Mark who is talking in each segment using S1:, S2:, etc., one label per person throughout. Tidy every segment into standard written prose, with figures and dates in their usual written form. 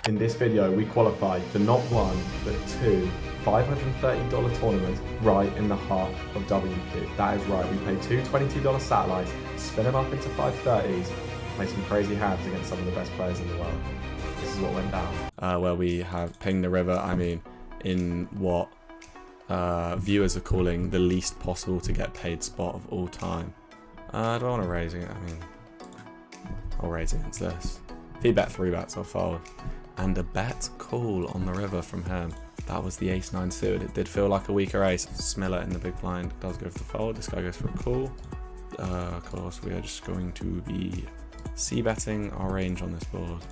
S1: In this video, we qualified for not one, but two $530 tournaments right in the heart of WCOOP. That is right, we played two $22 satellites, spin them up into 530s, play some crazy hands against some of the best players in the world. This is what went down. Where we have pinged the river, in what viewers are calling the least possible to get paid spot of all time. I don't want to raise it, I'll raise against this. If he bet 3 bets, I'll fold. And a bet call on the river from him. That was the ace-9 suited. It did feel like a weaker ace. Smiller in the big blind does go for the fold. This guy goes for a call. Of course, we are just going to be c-betting our range on this board.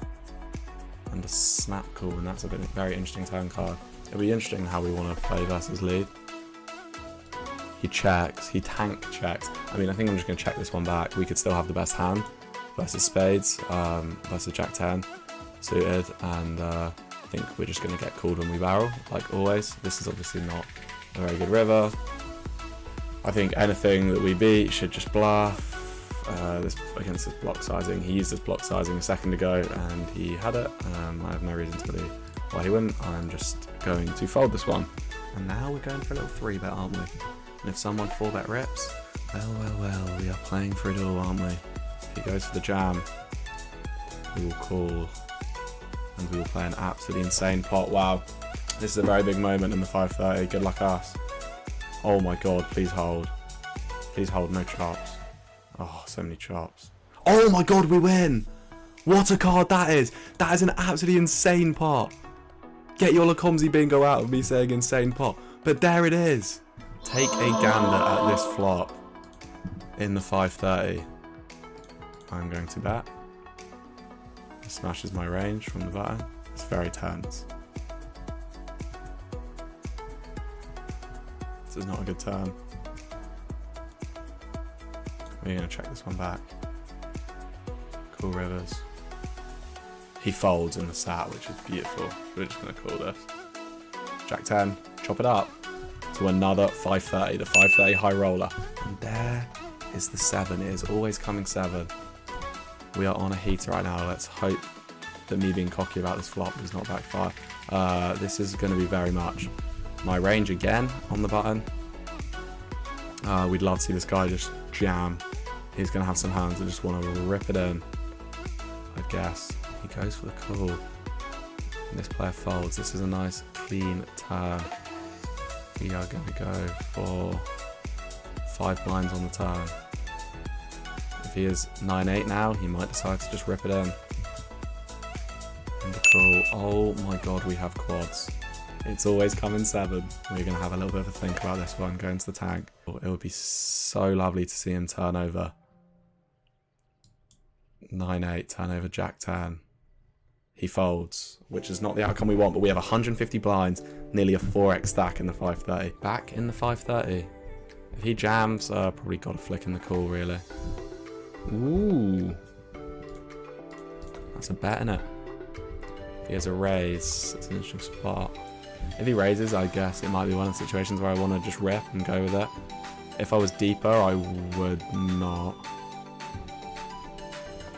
S1: And a snap call, and that's a very interesting turn card. It'll be interesting how we want to play versus lead. He checks, he tank checks. I think I'm just going to check this one back. We could still have the best hand versus spades, versus jack 10 suited, and I think we're just going to get called when we barrel, like always. This is obviously not a very good river. I think anything that we beat should just bluff. This against his block sizing. He used his block sizing a second ago and he had it. I have no reason to believe why he wouldn't. I'm just going to fold this one. And now we're going for a little 3-bet, aren't we? And if someone 4-bet rips, well, we are playing for it all, aren't we? If he goes for the jam, we will call. And we will play an absolutely insane pot. Wow, this is a very big moment in the 530. Good luck us. Oh my god, please hold. Please hold, no chops. Oh, so many chops. Oh my god, we win! What a card that is! That is an absolutely insane pot. Get your LiQWYD bingo out of me saying insane pot. But there it is. Take a gander at this flop in the 530. I'm going to bet. Smashes my range from the button. It's very tense. This is not a good turn. We're going to check this one back. Cool rivers. He folds in the sat, which is beautiful. We're just going to call this. Jack 10, chop it up to another 530, the 530 high roller. And there is the 7. It is always coming 7. We are on a heater right now. Let's hope that me being cocky about this flop does not backfire. This is going to be very much my range again on the button. We'd love to see this guy just jam. He's going to have some hands that just want to rip it in, I guess. He goes for the call. And this player folds. This is a nice clean turn. We are going to go for 5 blinds on the turn. If he is 9-8 now, he might decide to just rip it in. And the call. Oh my god, we have quads. It's always coming 7. We're going to have a little bit of a think about this one, go into the tank. It would be so lovely to see him turn over 9-8, turn over jack 10. He folds, which is not the outcome we want, but we have 150 blinds, nearly a 4x stack in the 530. Back in the 530. If he jams, probably got a flick in the call, really. Ooh. That's a bet, innit? If he has a raise, it's an interesting spot. If he raises, I guess it might be one of the situations where I want to just rip and go with it. If I was deeper, I would not.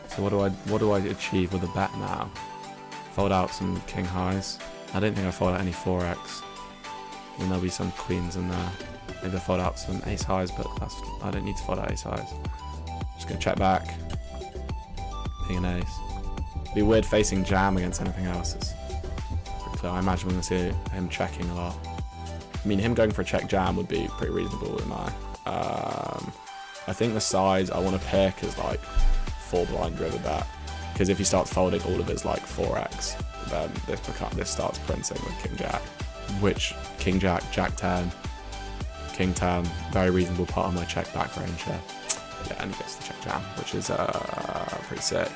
S1: So what do I achieve with a bet now? Fold out some king highs. I don't think I fold out any 4x. And there'll be some queens in there. Maybe I fold out some ace highs, but I don't need to fold out ace highs. Just gonna check back. Being an ace. It'd be weird facing jam against anything else. It's pretty clear. I imagine we're gonna see him checking a lot. Him going for a check jam would be pretty reasonable in my. I think the size I want to pick is like 4 blind river bet, because if he starts folding all of his like 4x, then this starts printing with king jack, which king jack, jack 10, king 10, very reasonable part of my check back range here. Yeah, and he gets the check jam, which is pretty sick.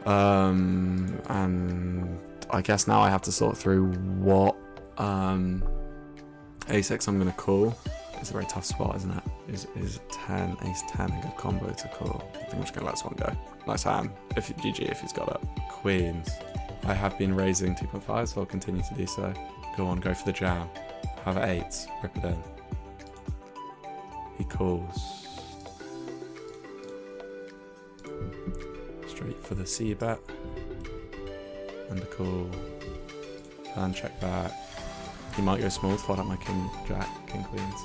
S1: And I guess now I have to sort through what a6 I'm going to call. It's a very tough spot, isn't it? Is 10, ace 10 a good combo to call? I think I'm just going to let this one go. Nice hand. GG if he's got it. Queens. I have been raising 2.5, so I'll continue to do so. Go on, go for the jam. Have 8s, rip it in. He calls. Straight for the C bet.
S2: And the call. Turn, check back. He might go small, fold up my king, jack, king, queens.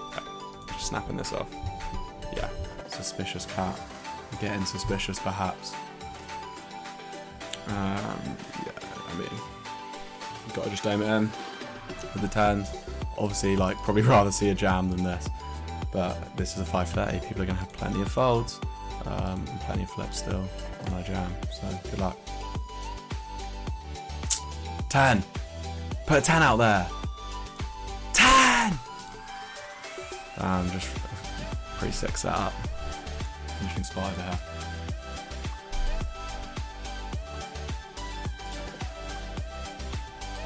S2: Okay. Just snapping this off. Yeah. Suspicious cat. Getting suspicious, perhaps. Yeah, I mean, you've got to just aim it in with the tens. Obviously, like, probably rather see a jam than this. But this is a 530. People are going to have plenty of folds and plenty of flips still on our jam. So, good luck. 10. Put a 10 out there. 10! Damn, just a pretty sick setup. Interesting spot over here.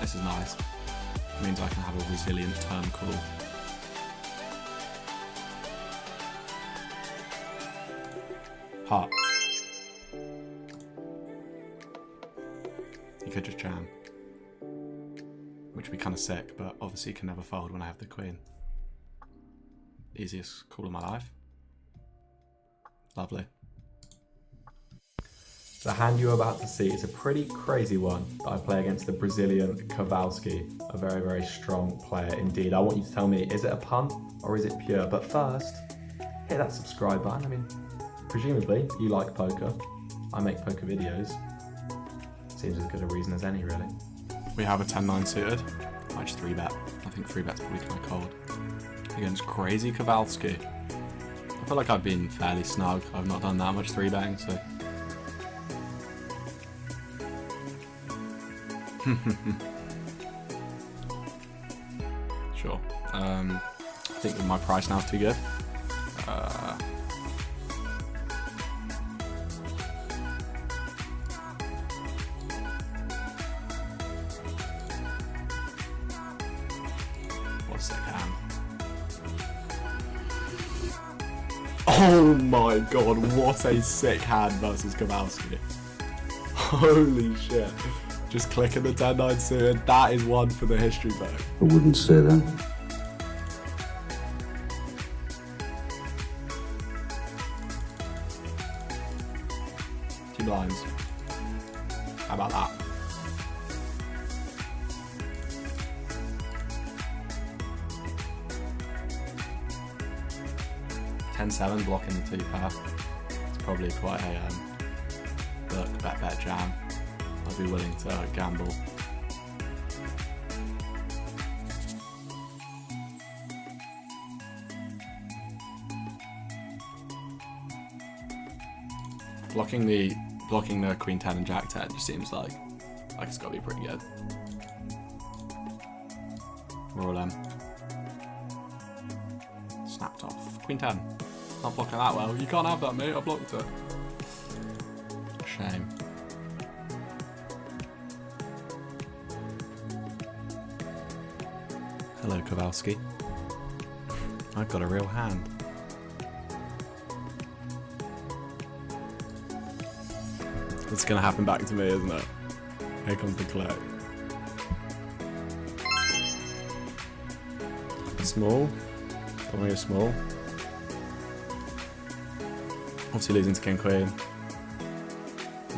S2: This is nice. It means I can have a resilient turn call. Heart. You could just jam. Which would be kind of sick, but obviously you can never fold when I have the queen. Easiest call of my life. Lovely.
S1: The hand you're about to see is a pretty crazy one that I play against the Brazilian Kowalski, a very, very strong player indeed. I want you to tell me, is it a punt or is it pure? But first, hit that subscribe button. I mean, presumably you like poker. I make poker videos. Seems as good a reason as any, really.
S2: We have a 10-9 suited. I just 3-bet. I think 3-bet's probably kind of cold. Against crazy Kowalski. I feel like I've been fairly snug. I've not done that much 3-betting, so... Sure. I think that my price now is too good. What a sick hand. Oh my god, what a sick hand versus Kowalski. Holy shit. Just clicking the 10-9 suited, that is one for the history book.
S3: I wouldn't say that.
S2: Two blinds. How about that? $10-7 blocking the 2-pair. It's probably quite a look, bet jam. I'd be willing to gamble. Blocking the Queen 10 and Jack 10 just seems like it's got to be pretty good. Roll M. Snapped off. Queen 10. Not blocking that well. You can't have that, mate. I blocked it. Shame. Hello, Kowalski. I've got a real hand. It's gonna happen back to me, isn't it? Here comes the click. Small. Don't want to go small. Obviously losing to King Queen.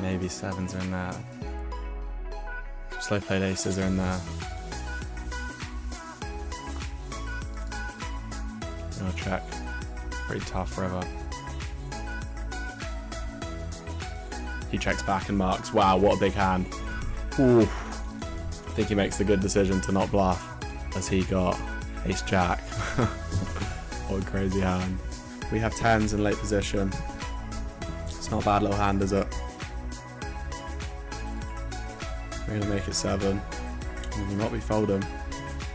S2: Maybe 7s are in there. Slow played aces are in there. No check. Pretty tough forever. He checks back and marks. Wow, what a big hand. Ooh. I think he makes the good decision to not bluff, as he got ace jack. What a crazy hand. We have 10s in late position. It's not a bad little hand, is it? We're going to make it 7. And we might be folding.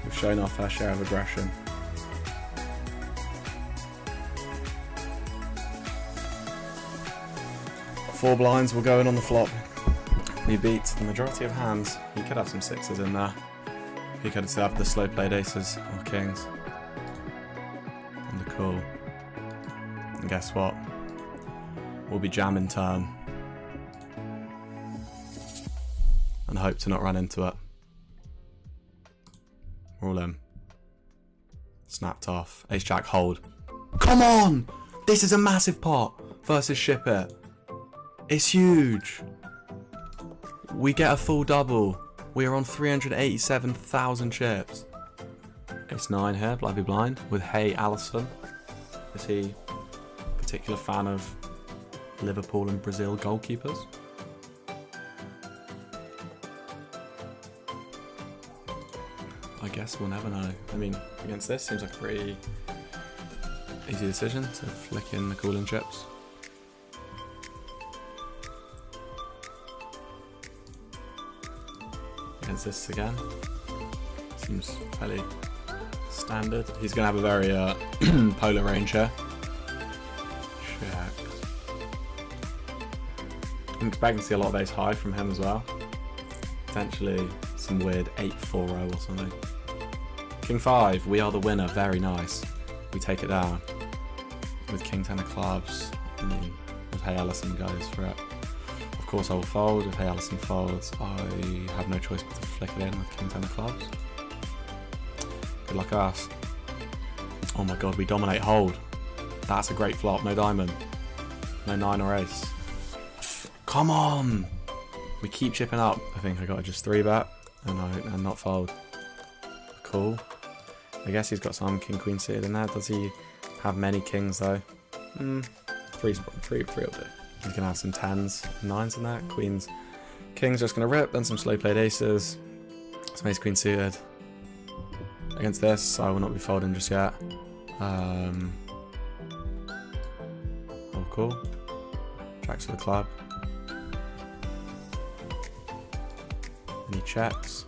S2: We've shown our fair share of aggression. Four blinds will go in on the flop. We beat the majority of hands. He could have some 6s in there. He could have had the slow played aces or kings. And the call. And guess what? We'll be jamming turn. And hope to not run into it. Roll in. Snapped off. Ace jack hold. Come on! This is a massive pot versus ship it. It's huge. We get a full double. We are on 387,000 chips. Ace 9 here, Blind Be Blind, with Hey Allison. Is he a particular fan of Liverpool and Brazil goalkeepers? I guess we'll never know. I mean, against this, seems like a pretty easy decision to flick in the cooling chips. Against this again, seems fairly standard. He's going to have a very polar range here. Check. I'm expecting to see a lot of ace high from him as well. Potentially some weird 8-4 row or something. King 5, we are the winner. Very nice. We take it down with King 10 of clubs. I mean, if Hey Allison goes for it. Of course I will fold. If Hey Allison folds, I have no choice but to flick it in with King 10 of clubs. Good luck us. Oh my god, we dominate hold. That's a great flop. No diamond. No 9 or ace. Come on! We keep chipping up. I think I got to just 3-bet and not fold. Cool. I guess he's got some king queen suited in there. Does he have many kings though? 3 will do. He's gonna have some 10s, 9s in there. Queens, kings just gonna rip. Then some slow played aces. Some ace queen suited. Against this, I will not be folding just yet. Oh, cool. Jacks for the club. And he checks.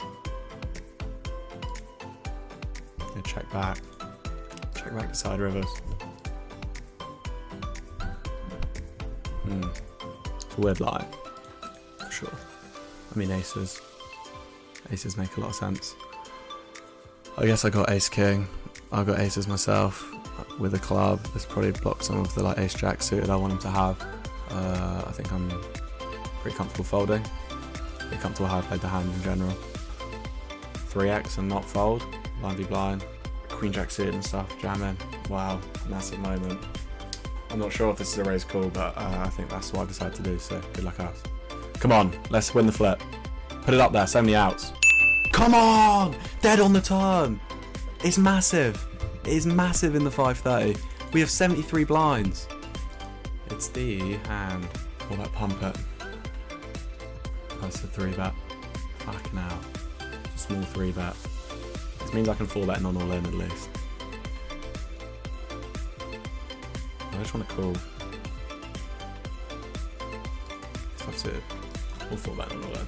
S2: Yeah, check back. Check back to side rivers. It's a weird line. For sure. I mean aces. Aces make a lot of sense. I guess I got ace king. I got aces myself with a club. This probably blocks some of the like ace jack suited I want him to have. I think I'm pretty comfortable folding. Pretty comfortable how I played the hand in general. 3x and not fold. Blind be blind. Queen jack suited and stuff. Jamming. Wow, massive moment. I'm not sure if this is a raise call, but I think that's what I decided to do. So good luck us. Come on, let's win the flip. Put it up there. So many outs. Come on! Dead on the turn! It's massive. It is massive in the 530. We have 73 blinds. It's the hand. All that pump it. That's a 3-bet. Fucking hell. Small 3-bet. This means I can 4-bet non all in at least. I just want to call. That's it. We'll 4-bet non all in.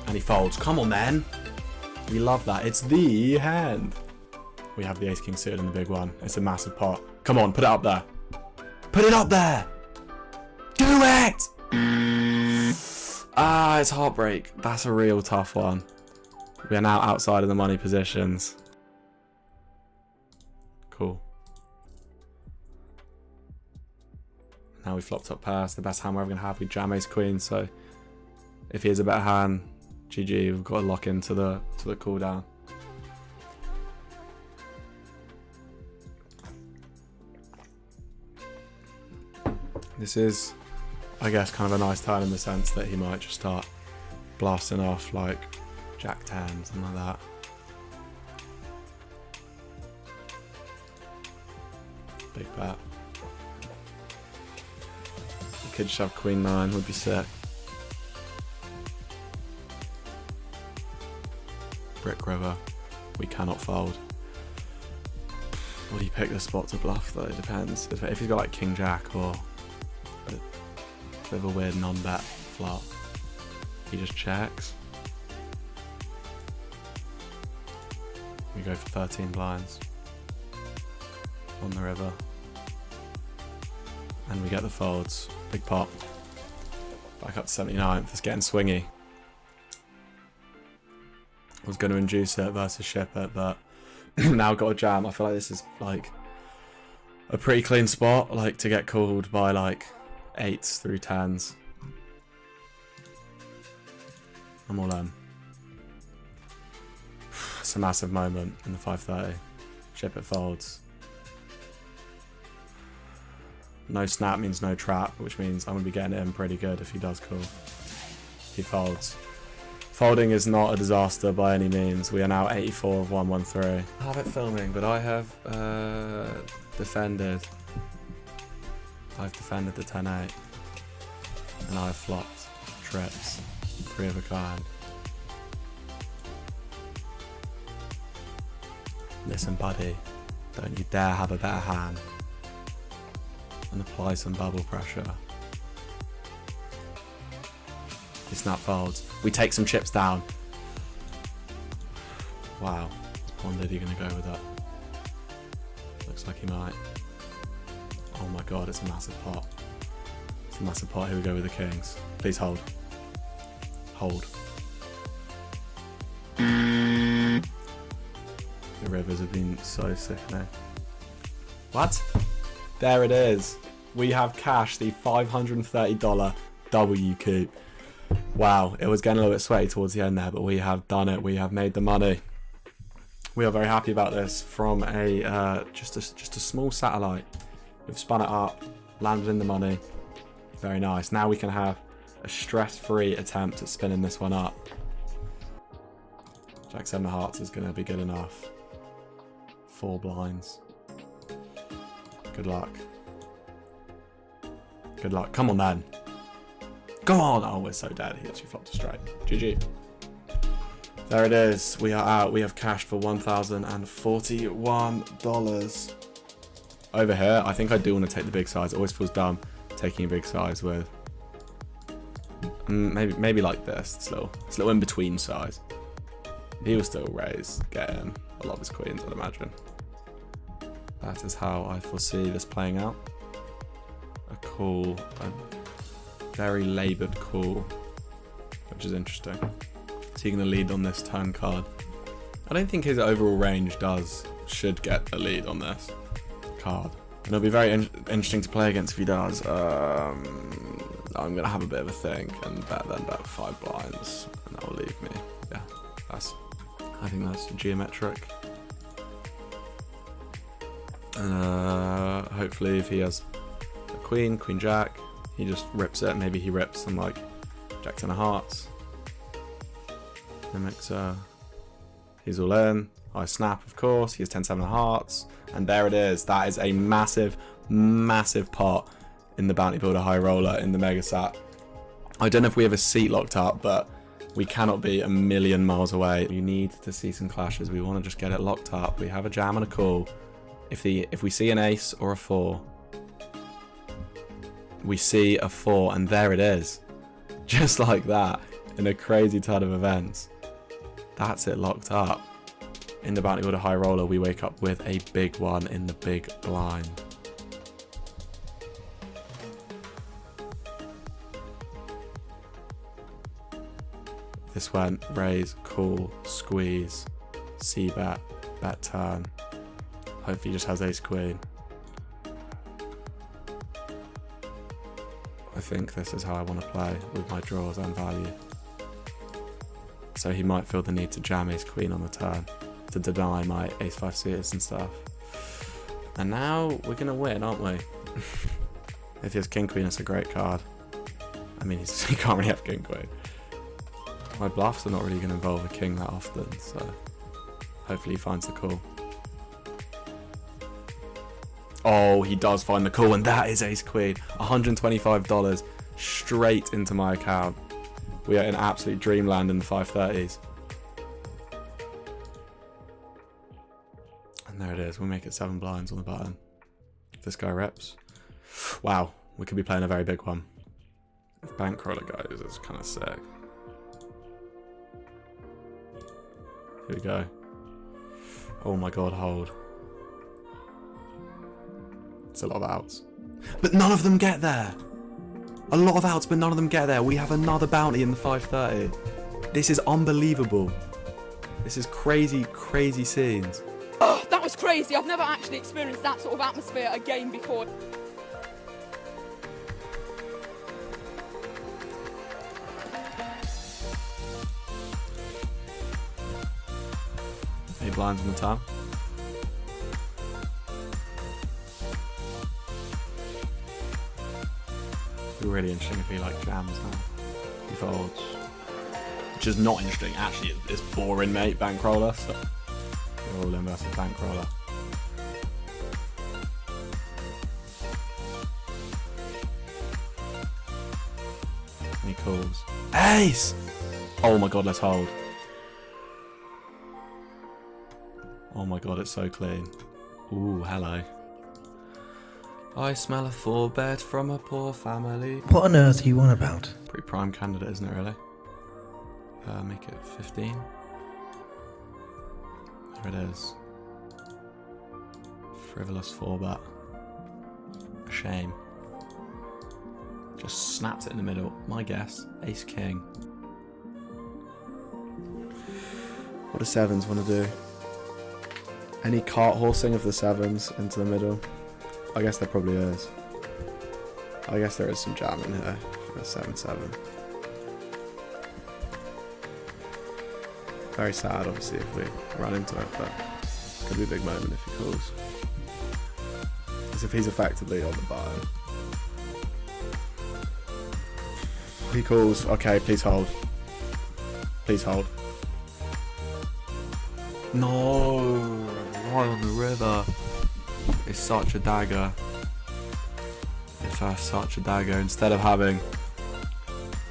S2: And he folds. Come on, man. We love that. It's the hand. We have the ace king suited in the big one. It's a massive pot. Come on, put it up there. Put it up there. Do it. Ah, it's heartbreak. That's a real tough one. We are now outside of the money positions. Cool. Now we flopped up past the best hand we're ever going to have. We jam ace queen, so if he has a better hand, GG, we've got to lock into the cooldown. This is, I guess, kind of a nice turn in the sense that he might just start blasting off like Jack 10, something like that. Big bet. He could just have Queen 9, would be sick. Brick River. We cannot fold. Would he pick the spot to bluff though? It depends. If he's got like King Jack or a bit of a weird non-bet flop, he just checks. We go for 13 blinds on the river. And we get the folds. Big pot. Back up to 79th. It's getting swingy. I was going to induce it versus ship it, but now I've got a jam. I feel like this is like a pretty clean spot, like to get called by like 8s through 10s. I'm all in. It's a massive moment in the 530. Ship it folds. No snap means no trap, which means I'm going to be getting it in pretty good if he does call. He folds. Folding is not a disaster by any means. We are now 84 of 113. I have it filming, but I have defended. I've defended the 10-8. And I've flopped trips. 3 of a kind. Listen, buddy. Don't you dare have a better hand. And apply some bubble pressure. He snap folds. We take some chips down. Wow. Is Pondity gonna go with that? Looks like he might. Oh my god, it's a massive pot. It's a massive pot. Here we go with the kings. Please hold. Hold. The rivers have been so sickening. What? There it is. We have cashed the $530 WCOOP. Wow, it was getting a little bit sweaty towards the end there, but we have done it. We have made the money. We are very happy about this. From a just a small satellite, we've spun it up, landed in the money. Very nice. Now we can have a stress-free attempt at spinning this one up. Jack 7 of hearts is going to be good enough. 4 blinds. Good luck. Good luck. Come on then. Go on! Oh, we're so dead. He actually flopped a straight. GG. There it is. We are out. We have cashed for $1,041. Over here, I think I do want to take the big size. It always feels dumb taking a big size with... maybe like this. It's a little in-between size. He will still raise, get in a lot of his queens, I'd imagine. That is how I foresee this playing out. A call... very laboured call, which is interesting. Is he going to lead on this turn card? I don't think his overall range should get a lead on this card. And it'll be very interesting to play against if he does. I'm going to have a bit of a think and bet 5 blinds, and that will leave me. Yeah, I think that's geometric. And hopefully if he has a queen jack, he just rips it. Maybe he rips some like Jack 10 of hearts. Mimics, he's all in. I snap, of course. He has 10-7 of hearts. And there it is. That is a massive, massive pot in the Bounty Builder High Roller in the Mega Sat. I don't know if we have a seat locked up, but we cannot be a million miles away. You need to see some clashes. We want to just get it locked up. We have a jam and a call. If we see an ace or a 4, we see a 4, and there it is. Just like that, in a crazy ton of events. That's it locked up. In the Bounty Builder High Roller, we wake up with a big one in the big blind. This went raise, call, squeeze, c-bet, bet turn. Hopefully he just has ace queen. I think this is how I want to play with my draws and value. So he might feel the need to jam ace queen on the turn to deny my ace 5 suitors and stuff. And now we're going to win, aren't we? If he has king queen, it's a great card. I mean, he can't really have king queen. My bluffs are not really going to involve a king that often, so hopefully he finds the call. Oh, he does find the call, and that is ace queen. $125 straight into my account. We are in absolute dreamland in the 530s. And there it is. We make it 7 blinds on the button. If this guy reps. Wow, we could be playing a very big one. If bankroller goes, it's kind of sick. Here we go. Oh my god, hold. It's a lot of outs. But none of them get there! A lot of outs, but none of them get there. We have another bounty in the 530. This is unbelievable. This is crazy, crazy scenes.
S3: Oh, that was crazy. I've never actually experienced that sort of atmosphere again before.
S2: Any blinds in the top? It'd be really interesting if he like jams now. He folds. which is not interesting. Actually, it's boring, mate. Bankroller. So. All in versus bankroller. He calls. Ace! Oh my god, let's hold. Oh my god, it's so clean. Ooh, hello. I smell a 4-bed from a poor family.
S4: What on earth are you on about?
S2: Pretty prime candidate, isn't it, really? Make it 15. There it is. Frivolous 4-bet. A shame. Just snaps it in the middle. My guess, ace king. What do sevens want to do? Any cart horsing of the sevens into the middle? I guess there probably is. I guess there is some jam in here for a 7-7. Very sad, obviously, if we run into it, but could be a big moment if he calls. As if he's effectively on the button. He calls. Okay, please hold. Please hold. No, right on the river. It's such a dagger. It's such a dagger. Instead of having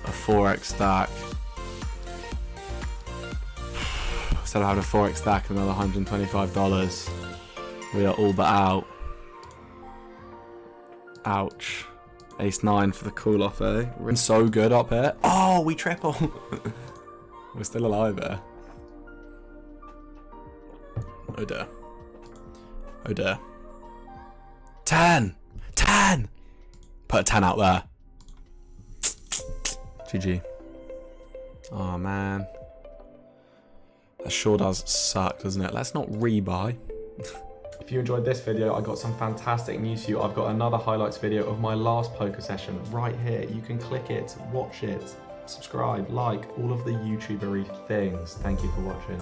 S2: a 4x stack, instead of having a 4x stack and another $125, we are all but out. Ouch. Ace 9 for the cool off, eh? We're so good up here. Oh, we triple. We're still alive there. Oh dear. Oh dear. 10! 10! Put a 10 out there. GG. Oh man. That sure does suck, doesn't it? Let's not rebuy.
S1: If you enjoyed this video, I got some fantastic news for you. I've got another highlights video of my last poker session right here. You can click it, watch it, subscribe, like, all of the YouTubery things. Thank you for watching.